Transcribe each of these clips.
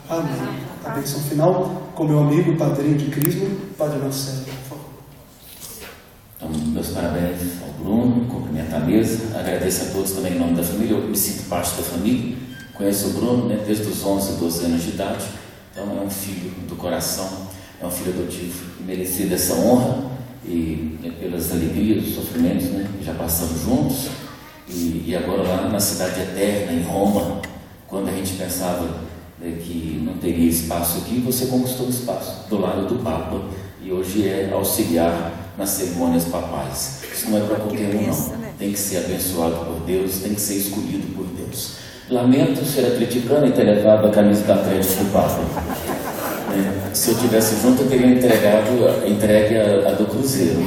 Amém. A bênção final com meu amigo, padrinho de Crisma, Padre Marcelo, por favor. Então, meus parabéns ao Bruno, cumprimento a mesa, agradeço a todos também em nome da família. Eu me sinto parte da família, conheço o Bruno, né, desde os 11, 12 anos de idade, então é um filho do coração, é um filho adotivo, merecido essa honra, e pelas alegrias, os sofrimentos, né, já passamos juntos, e agora lá na cidade eterna, em Roma, quando a gente pensava que não teria espaço aqui, você conquistou espaço do lado do Papa, e hoje é auxiliar nas cerimônias papais. Isso não é para qualquer um, não. Tem que ser abençoado por Deus, tem que ser escolhido por Deus. Lamento ser atleticano e ter levado a camisa da Atlético do Papa. Se eu tivesse junto, eu teria entregue a do Cruzeiro.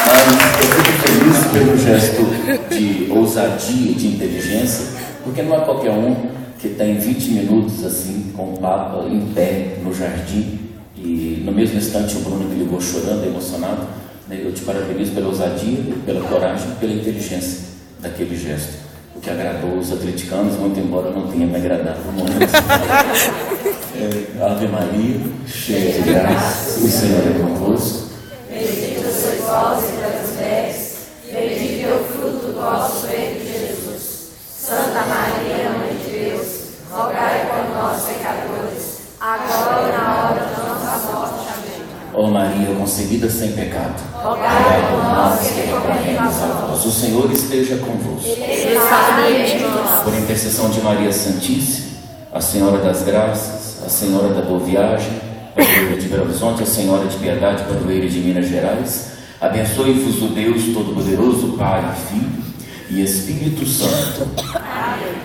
Mas eu fico feliz pelo gesto de ousadia e de inteligência, porque não é qualquer um que tem 20 minutos assim com o Papa em pé no jardim. E no mesmo instante o Bruno me ligou chorando, emocionado, né? Eu te parabenizo pela ousadia, pela coragem, pela inteligência daquele gesto, o que agradou os atleticanos, muito embora não tenha me agradado no momento. Ave Maria, cheia de graça, o Senhor é convosco. Bendita sois vós entre as mulheres, bendito é o fruto do vosso ventre, Jesus. Santa Maria, Mãe de Deus, rogai por nós, pecadores, agora e na hora da nossa morte. Amém. Ó Maria, concebida sem pecado, rogai por nós que recorremos a vós. O Senhor esteja convosco. Por intercessão de Maria Santíssima, a Senhora das Graças, a Senhora da Boa Viagem, padroeira de Belo Horizonte, a Senhora de Piedade, padroeira de Minas Gerais, abençoe-vos o Deus Todo-Poderoso, Pai, Filho e Espírito Santo.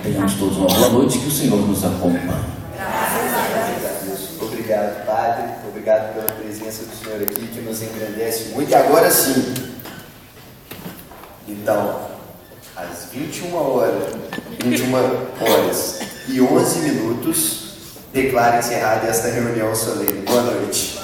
Tenhamos todos uma boa noite, que o Senhor nos acompanhe. Obrigado, Padre. Obrigado pela presença do Senhor aqui, que nos engrandece muito. E agora sim, então, às 21 horas e 11 minutos, declaro encerrada esta reunião solene. Boa noite.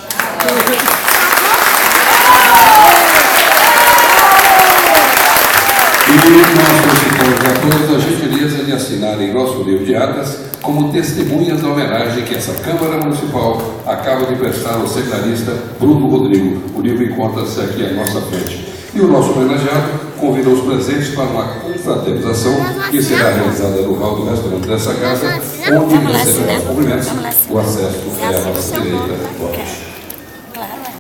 E nós solicitamos a todos a gentileza de assinarem nosso livro de atas como testemunhas da homenagem que essa Câmara Municipal acaba de prestar ao seminarista Bruno Rodrigo. O livro encontra-se aqui à nossa frente. E o nosso homenageado convida os presentes para uma confraternização que será realizada no hall do restaurante dessa casa, onde receberá os cumprimentos. O acesso é à nossa direita.